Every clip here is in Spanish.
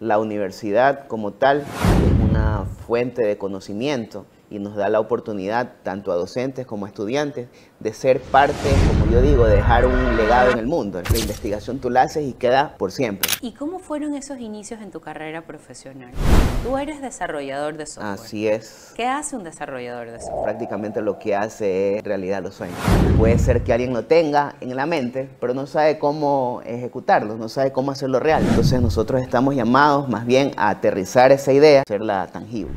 La universidad como tal es una fuente de conocimiento y nos da la oportunidad, tanto a docentes como a estudiantes, de ser parte, como yo digo, de dejar un legado en el mundo. La investigación tú la haces y queda por siempre. ¿Y cómo fueron esos inicios en tu carrera profesional? Tú eres desarrollador de software. Así es. ¿Qué hace un desarrollador de software? Prácticamente lo que hace es en realidad los sueños. Puede ser que alguien lo tenga en la mente, pero no sabe cómo ejecutarlo, no sabe cómo hacerlo real. Entonces nosotros estamos llamados más bien a aterrizar esa idea, hacerla tangible.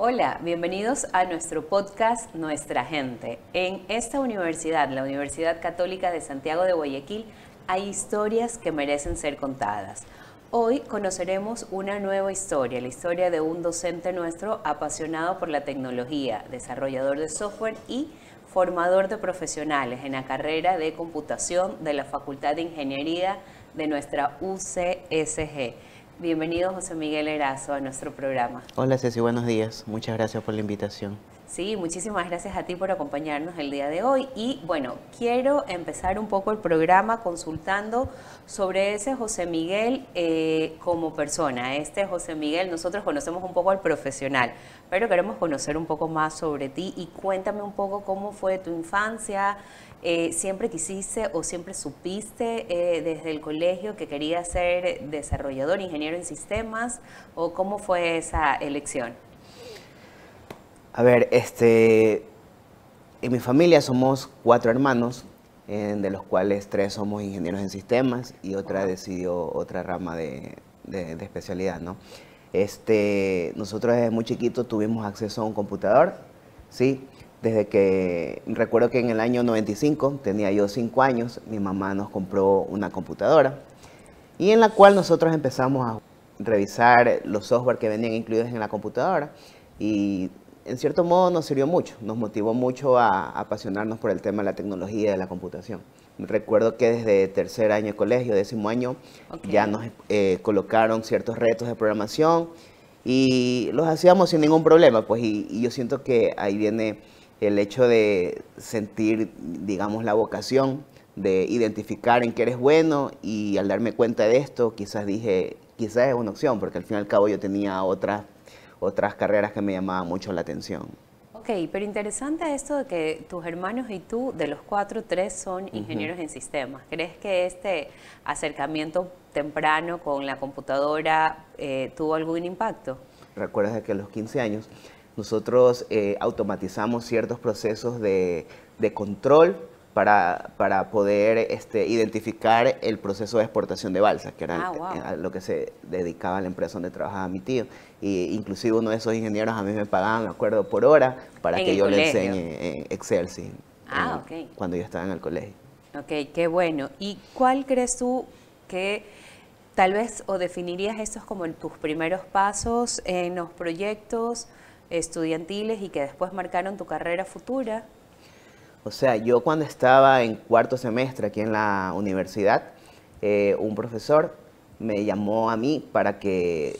Hola, bienvenidos a nuestro podcast Nuestra Gente. En esta universidad, la Universidad Católica de Santiago de Guayaquil, hay historias que merecen ser contadas. Hoy conoceremos una nueva historia, la historia de un docente nuestro apasionado por la tecnología, desarrollador de software y formador de profesionales en la carrera de computación de la Facultad de Ingeniería de nuestra UCSG. Bienvenido José Miguel Erazo a nuestro programa. Hola Ceci, buenos días. Muchas gracias por la invitación. Sí, muchísimas gracias a ti por acompañarnos el día de hoy. Y bueno, quiero empezar un poco el programa consultando sobre ese José Miguel como persona. Este José Miguel, nosotros conocemos un poco al profesional, pero queremos conocer un poco más sobre ti y cuéntame un poco cómo fue tu infancia. ¿Siempre quisiste o siempre supiste desde el colegio que querías ser desarrollador, ingeniero en sistemas? ¿O cómo fue esa elección? A ver, en mi familia somos 4 hermanos, de los cuales 3 somos ingenieros en sistemas y otra decidió otra rama de especialidad, ¿no? Nosotros desde muy chiquitos tuvimos acceso a un computador, ¿sí? Desde que, recuerdo que en el año 95, tenía yo 5 años, mi mamá nos compró una computadora y en la cual nosotros empezamos a revisar los software que venían incluidos en la computadora y en cierto modo nos sirvió mucho, nos motivó mucho a apasionarnos por el tema de la tecnología y de la computación. Recuerdo que desde tercer año de colegio, 10º año, ya nos colocaron ciertos retos de programación y los hacíamos sin ningún problema, pues, y yo siento que ahí viene el hecho de sentir, digamos, la vocación, de identificar en qué eres bueno y al darme cuenta de esto, quizás dije, quizás es una opción, porque al fin y al cabo yo tenía otras carreras que me llamaban mucho la atención. Ok, pero interesante esto de que tus hermanos y tú, de los 4, 3 son ingenieros en sistemas. ¿Crees que este acercamiento temprano con la computadora tuvo algún impacto? Recuerdas que a los 15 años nosotros automatizamos ciertos procesos de control para poder identificar el proceso de exportación de balsa, que era a lo que se dedicaba la empresa donde trabajaba mi tío. Y inclusive uno de esos ingenieros a mí me pagaban, me acuerdo, por hora para que yo le enseñe Excel, sí, cuando yo estaba en el colegio. Ok, qué bueno. ¿Y cuál crees tú que tal vez o definirías estos como tus primeros pasos en los proyectos estudiantiles y que después marcaron tu carrera futura? O sea, yo cuando estaba en 4º semestre aquí en la universidad, un profesor me llamó a mí para que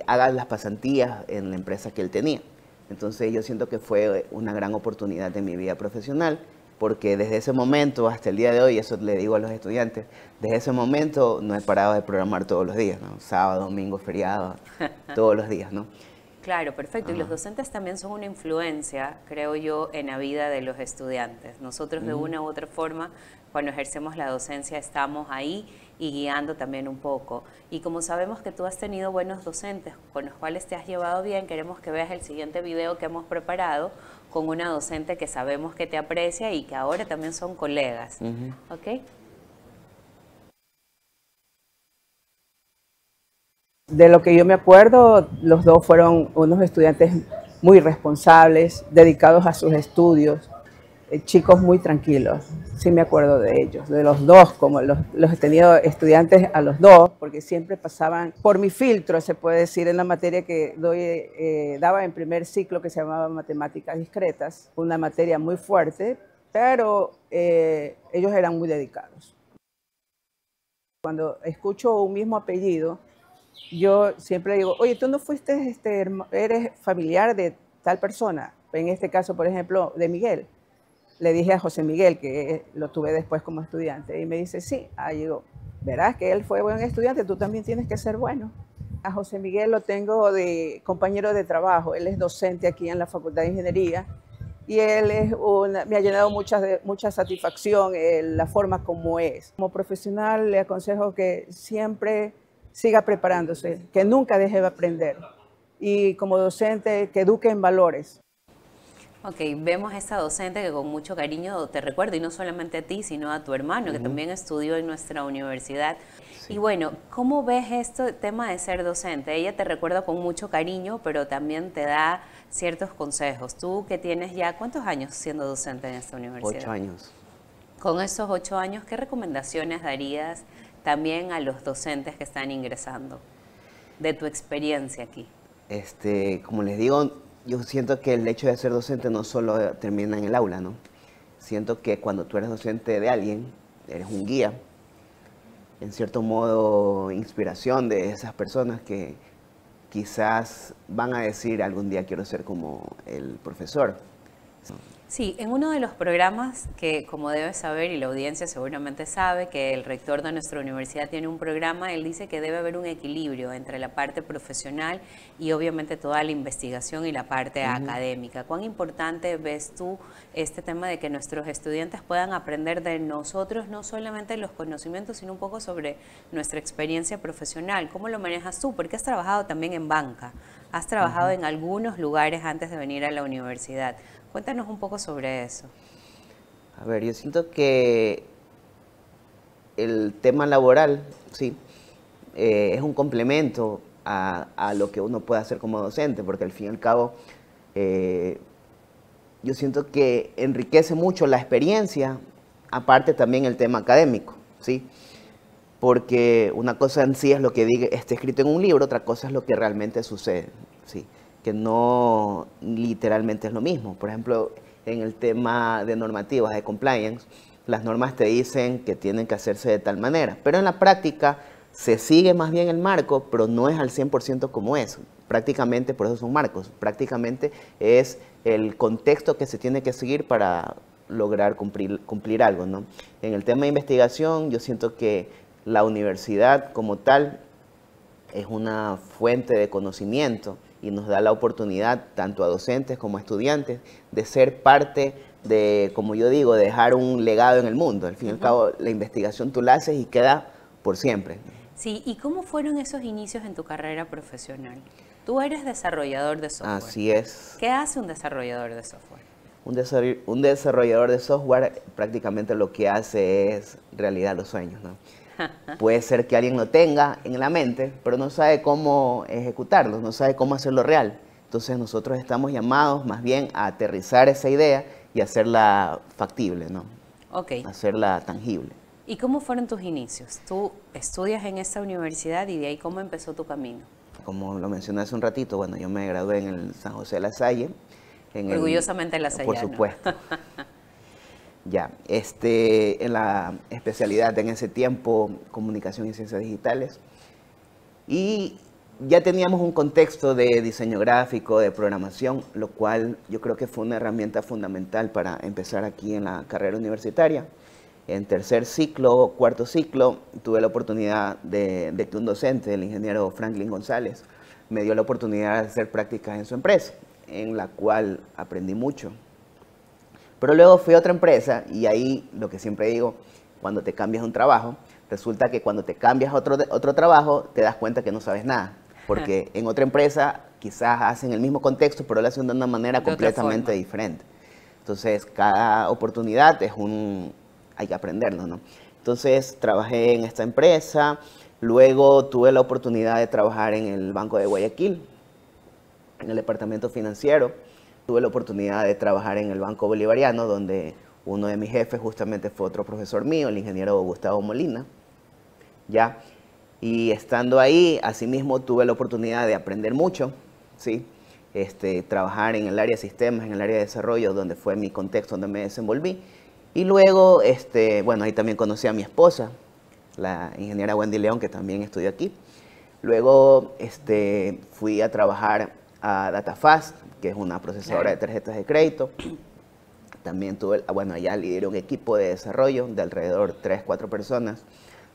haga las pasantías en la empresa que él tenía. Entonces yo siento que fue una gran oportunidad de mi vida profesional, porque desde ese momento hasta el día de hoy, eso le digo a los estudiantes, desde ese momento no he parado de programar todos los días, ¿no? Sábado, domingo, feriado, todos los días, ¿no? Claro, perfecto. Y los docentes también son una influencia, creo yo, en la vida de los estudiantes. Nosotros de una u otra forma, cuando ejercemos la docencia, estamos ahí y guiando también un poco. Y como sabemos que tú has tenido buenos docentes con los cuales te has llevado bien, queremos que veas el siguiente video que hemos preparado con una docente que sabemos que te aprecia y que ahora también son colegas. ¿Ok? De lo que yo me acuerdo, los dos fueron unos estudiantes muy responsables, dedicados a sus estudios, chicos muy tranquilos. Sí me acuerdo de ellos, de los dos, como los he tenido estudiantes a los dos, porque siempre pasaban por mi filtro, se puede decir, en la materia que daba en primer ciclo, que se llamaba Matemáticas Discretas, una materia muy fuerte, pero ellos eran muy dedicados. Cuando escucho un mismo apellido, yo siempre digo, oye, tú no fuiste, eres familiar de tal persona. En este caso, por ejemplo, de Miguel. Le dije a José Miguel, que lo tuve después como estudiante, y me dice, sí, digo, verás que él fue buen estudiante, tú también tienes que ser bueno. A José Miguel lo tengo de compañero de trabajo, él es docente aquí en la Facultad de Ingeniería, y él me ha llenado mucha satisfacción la forma como es. Como profesional le aconsejo que siempre siga preparándose, que nunca deje de aprender, y como docente que eduque en valores. Ok, vemos a esta docente que con mucho cariño te recuerda, y no solamente a ti, sino a tu hermano, que también estudió en nuestra universidad. Sí. Y bueno, ¿cómo ves este tema de ser docente? Ella te recuerda con mucho cariño, pero también te da ciertos consejos. Tú que tienes ya, ¿cuántos años siendo docente en esta universidad? 8 años. Con esos 8 años, ¿qué recomendaciones darías también a los docentes que están ingresando de tu experiencia aquí? Como les digo, yo siento que el hecho de ser docente no solo termina en el aula, ¿no? Siento que cuando tú eres docente de alguien, eres un guía, en cierto modo inspiración de esas personas que quizás van a decir algún día quiero ser como el profesor. Sí, en uno de los programas que, como debes saber, y la audiencia seguramente sabe, que el rector de nuestra universidad tiene un programa, él dice que debe haber un equilibrio entre la parte profesional y obviamente toda la investigación y la parte académica. ¿Cuán importante ves tú este tema de que nuestros estudiantes puedan aprender de nosotros, no solamente los conocimientos, sino un poco sobre nuestra experiencia profesional? ¿Cómo lo manejas tú? Porque has trabajado también en banca, has trabajado en algunos lugares antes de venir a la universidad. Cuéntanos un poco sobre eso. A ver, yo siento que el tema laboral, sí, es un complemento a lo que uno puede hacer como docente, porque al fin y al cabo, yo siento que enriquece mucho la experiencia, aparte también el tema académico, ¿sí? Porque una cosa en sí es lo que esté escrito en un libro, otra cosa es lo que realmente sucede, ¿sí? Que no literalmente es lo mismo. Por ejemplo, en el tema de normativas, de compliance, las normas te dicen que tienen que hacerse de tal manera, pero en la práctica se sigue más bien el marco, pero no es al 100% como es. Prácticamente, por eso son marcos, prácticamente es el contexto que se tiene que seguir para lograr cumplir algo, ¿no? En el tema de investigación, yo siento que la universidad como tal es una fuente de conocimiento y nos da la oportunidad, tanto a docentes como a estudiantes, de ser parte de, como yo digo, dejar un legado en el mundo. Al fin y al cabo, la investigación tú la haces y queda por siempre. Sí, ¿y cómo fueron esos inicios en tu carrera profesional? Tú eres desarrollador de software. Así es. ¿Qué hace un desarrollador de software? Un desarrollador de software prácticamente lo que hace es realidad los sueños, ¿no? Puede ser que alguien lo tenga en la mente, pero no sabe cómo ejecutarlo, no sabe cómo hacerlo real. Entonces nosotros estamos llamados más bien a aterrizar esa idea y hacerla factible, ¿no? Okay. Hacerla tangible. ¿Y cómo fueron tus inicios? Tú estudias en esta universidad y de ahí ¿cómo empezó tu camino? Como lo mencioné hace un ratito, bueno, yo me gradué en el San José de la Salle. Orgullosamente la Sayana. Por supuesto. Ya, en la especialidad en ese tiempo, comunicación y ciencias digitales. Y ya teníamos un contexto de diseño gráfico, de programación, lo cual yo creo que fue una herramienta fundamental para empezar aquí en la carrera universitaria. En tercer ciclo, cuarto ciclo, tuve la oportunidad de que un docente, el ingeniero Franklin González, me dio la oportunidad de hacer prácticas en su empresa, en la cual aprendí mucho. Pero luego fui a otra empresa y ahí lo que siempre digo, cuando te cambias de un trabajo, resulta que cuando te cambias a otro trabajo te das cuenta que no sabes nada. Porque en otra empresa quizás hacen el mismo contexto, pero lo hacen de una manera completamente diferente. Entonces cada oportunidad hay que aprenderlo, ¿no? Entonces trabajé en esta empresa, luego tuve la oportunidad de trabajar en el Banco de Guayaquil, en el departamento financiero. Tuve la oportunidad de trabajar en el Banco Bolivariano, donde uno de mis jefes justamente fue otro profesor mío, el ingeniero Gustavo Molina. ¿Ya? Y estando ahí, asimismo, tuve la oportunidad de aprender mucho, ¿sí? Trabajar en el área de sistemas, en el área de desarrollo, donde fue mi contexto donde me desenvolví. Y luego, bueno, ahí también conocí a mi esposa, la ingeniera Wendy León, que también estudió aquí. Luego fui a trabajar a DataFast, que es una procesadora de tarjetas de crédito. También tuve, bueno, allá lideré un equipo de desarrollo de alrededor 3, 4 personas.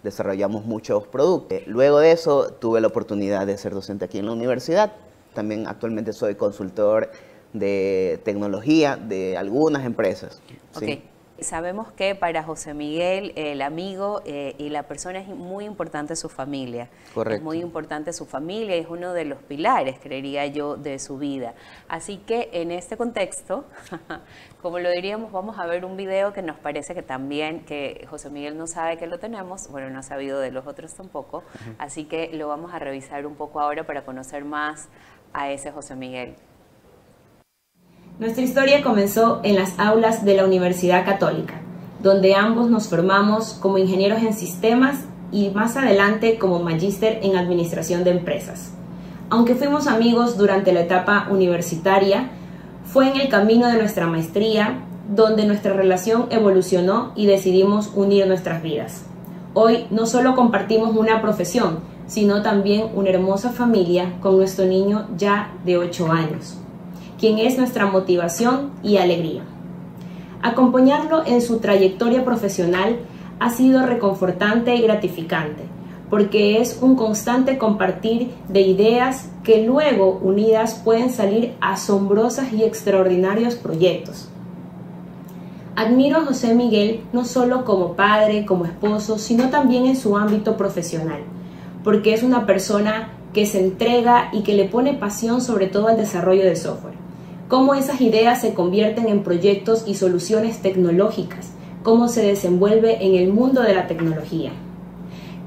Desarrollamos muchos productos. Luego de eso tuve la oportunidad de ser docente aquí en la universidad. También actualmente soy consultor de tecnología de algunas empresas. ¿Sí? Ok. Sabemos que para José Miguel, el amigo y la persona, es muy importante su familia. Correcto. Es muy importante su familia, es uno de los pilares, creería yo, de su vida. Así que en este contexto, como lo diríamos, vamos a ver un video que nos parece que también, que José Miguel no sabe que lo tenemos, bueno, no ha sabido de los otros tampoco, así que lo vamos a revisar un poco ahora para conocer más a ese José Miguel. Nuestra historia comenzó en las aulas de la Universidad Católica, donde ambos nos formamos como ingenieros en sistemas y más adelante como magíster en administración de empresas. Aunque fuimos amigos durante la etapa universitaria, fue en el camino de nuestra maestría donde nuestra relación evolucionó y decidimos unir nuestras vidas. Hoy no solo compartimos una profesión, sino también una hermosa familia con nuestro niño ya de 8 años. Quien es nuestra motivación y alegría. Acompañarlo en su trayectoria profesional ha sido reconfortante y gratificante, porque es un constante compartir de ideas que luego unidas pueden salir asombrosas y extraordinarios proyectos. Admiro a José Miguel no solo como padre, como esposo, sino también en su ámbito profesional, porque es una persona que se entrega y que le pone pasión sobre todo al desarrollo de software. Cómo esas ideas se convierten en proyectos y soluciones tecnológicas, cómo se desenvuelve en el mundo de la tecnología.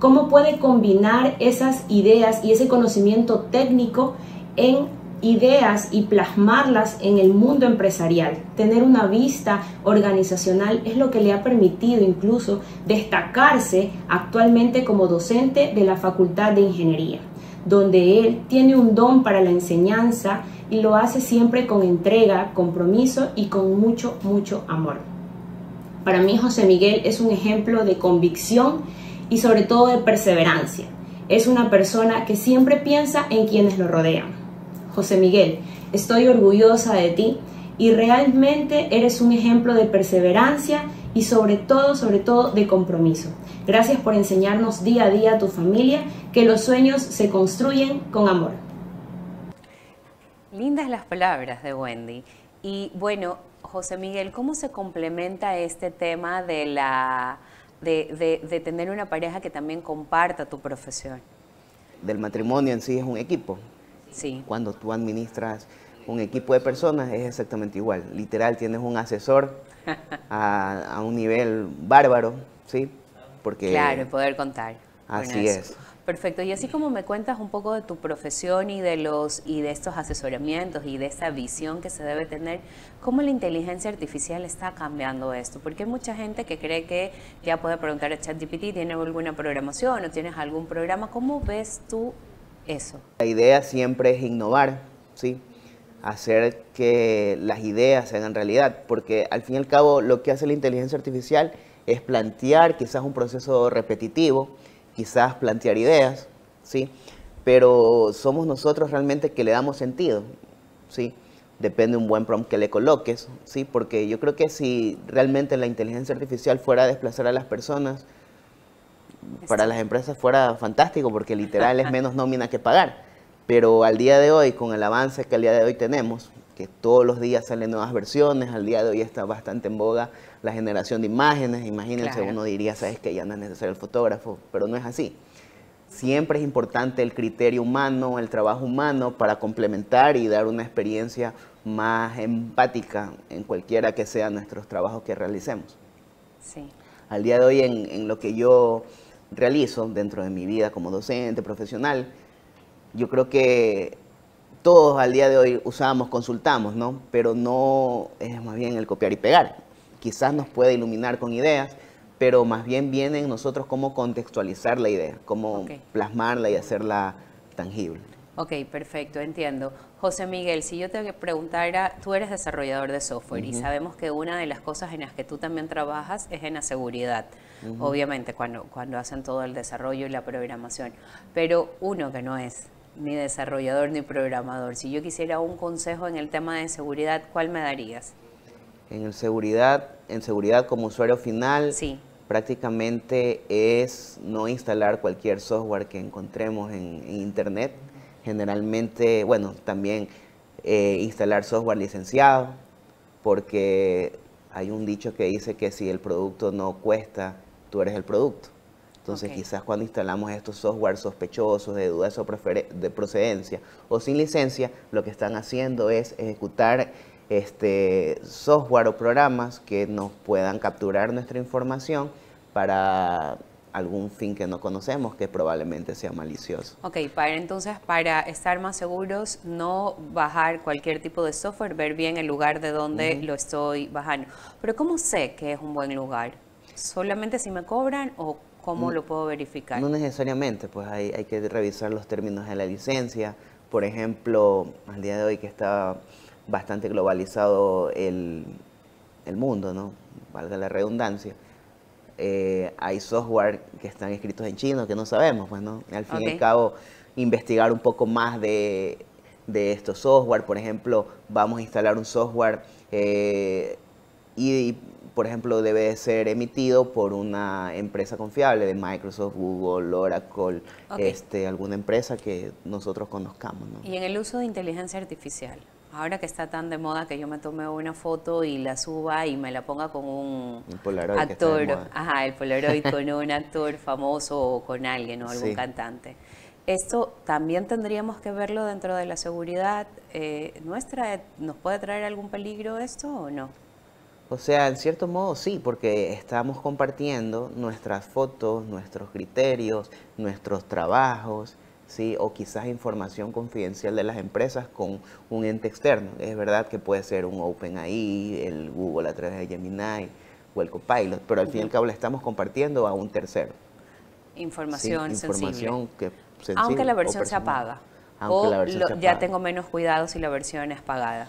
Cómo puede combinar esas ideas y ese conocimiento técnico en ideas y plasmarlas en el mundo empresarial. Tener una vista organizacional es lo que le ha permitido incluso destacarse actualmente como docente de la Facultad de Ingeniería, donde él tiene un don para la enseñanza y lo hace siempre con entrega, compromiso y con mucho, mucho amor. Para mí José Miguel es un ejemplo de convicción y sobre todo de perseverancia. Es una persona que siempre piensa en quienes lo rodean. José Miguel, estoy orgullosa de ti y realmente eres un ejemplo de perseverancia y sobre todo de compromiso. Gracias por enseñarnos día a día a tu familia que los sueños se construyen con amor. Lindas las palabras de Wendy. Y bueno, José Miguel, ¿cómo se complementa este tema de tener una pareja que también comparta tu profesión? Del matrimonio en sí es un equipo. Sí. Cuando tú administras un equipo de personas es exactamente igual. Literal, tienes un asesor a un nivel bárbaro, ¿sí? Porque claro, poder contar. Así es. Perfecto. Y así como me cuentas un poco de tu profesión y de estos asesoramientos y de esa visión que se debe tener, ¿cómo la inteligencia artificial está cambiando esto? Porque hay mucha gente que cree que ya puede preguntar a ChatGPT, ¿tienes alguna programación o tienes algún programa? ¿Cómo ves tú eso? La idea siempre es innovar, ¿sí? Hacer que las ideas se hagan realidad, porque al fin y al cabo lo que hace la inteligencia artificial es plantear quizás un proceso repetitivo, quizás plantear ideas, ¿sí? Pero somos nosotros realmente que le damos sentido, ¿sí? Depende de un buen prompt que le coloques, ¿sí? Porque yo creo que si realmente la inteligencia artificial fuera a desplazar a las personas, para las empresas fuera fantástico, porque literal es menos nómina que pagar. Pero al día de hoy, con el avance que al día de hoy tenemos, que todos los días salen nuevas versiones, al día de hoy está bastante en boga la generación de imágenes. Imagínense, claro, uno diría, sabes que ya no es necesario el fotógrafo, pero no es así. Siempre es importante el criterio humano, el trabajo humano para complementar y dar una experiencia más empática en cualquiera que sean nuestros trabajos que realicemos. Sí. Al día de hoy en lo que yo realizo dentro de mi vida como docente, profesional, yo creo que todos al día de hoy usamos, consultamos, ¿no? Pero no es más bien el copiar y pegar. Quizás nos puede iluminar con ideas, pero más bien viene en nosotros cómo contextualizar la idea, cómo plasmarla y hacerla tangible. Ok, perfecto, entiendo. José Miguel, si yo te preguntara, tú eres desarrollador de software y sabemos que una de las cosas en las que tú también trabajas es en la seguridad, obviamente cuando hacen todo el desarrollo y la programación, pero uno que no es ni desarrollador ni programador, si yo quisiera un consejo en el tema de seguridad, ¿cuál me darías? En seguridad como usuario final, Sí. prácticamente es no instalar cualquier software que encontremos en internet. Generalmente, bueno, también instalar software licenciado, porque hay un dicho que dice que si el producto no cuesta, tú eres el producto. Entonces, quizás cuando instalamos estos software sospechosos, de duda de procedencia o sin licencia, lo que están haciendo es ejecutar software o programas que nos puedan capturar nuestra información para algún fin que no conocemos, que probablemente sea malicioso. Ok, entonces para estar más seguros, no bajar cualquier tipo de software, ver bien el lugar de donde lo estoy bajando. Pero ¿cómo sé que es un buen lugar? ¿Solamente si me cobran o cómo lo puedo verificar? No necesariamente, pues hay que revisar los términos de la licencia. Por ejemplo, al día de hoy que está bastante globalizado el mundo, ¿no? Valga la redundancia. Hay software que están escritos en chino que no sabemos, pues, ¿no? Al fin y al cabo, investigar un poco más de estos software. Por ejemplo, vamos a instalar un software y, por ejemplo, debe de ser emitido por una empresa confiable de Microsoft, Google, Oracle, alguna empresa que nosotros conozcamos, ¿no? Y en el uso de inteligencia artificial, ahora que está tan de moda que yo me tome una foto y la suba y me la ponga con un Polaroid actor, que está de moda. ajá, el Polaroid con un actor famoso o con alguien o algún cantante. Esto también tendríamos que verlo dentro de la seguridad nuestra. ¿Nos puede traer algún peligro esto o no? O sea, en cierto modo sí, porque estamos compartiendo nuestras fotos, nuestros criterios, nuestros trabajos, ¿sí? O quizás información confidencial de las empresas con un ente externo. Es verdad que puede ser un OpenAI, el Google a través de Gemini o el Copilot, pero al fin y al cabo le estamos compartiendo a un tercero. Información sensible. Información sensible. Aunque la versión se apaga. Aunque la versión se apaga. Ya tengo menos cuidado si la versión es pagada.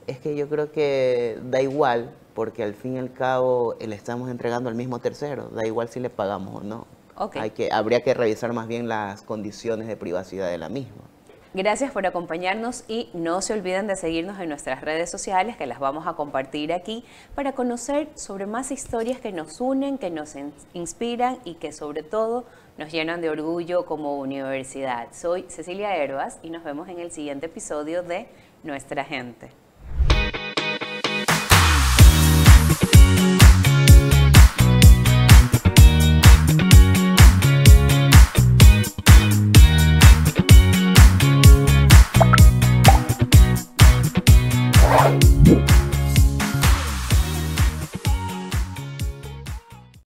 Es que yo creo que da igual, porque al fin y al cabo le estamos entregando al mismo tercero, da igual si le pagamos o no. Habría que revisar más bien las condiciones de privacidad de la misma. Gracias por acompañarnos y no se olviden de seguirnos en nuestras redes sociales, que las vamos a compartir aquí, para conocer sobre más historias que nos unen, que nos inspiran y que sobre todo nos llenan de orgullo como universidad. Soy Cecilia Hervas y nos vemos en el siguiente episodio de Nuestra Gente.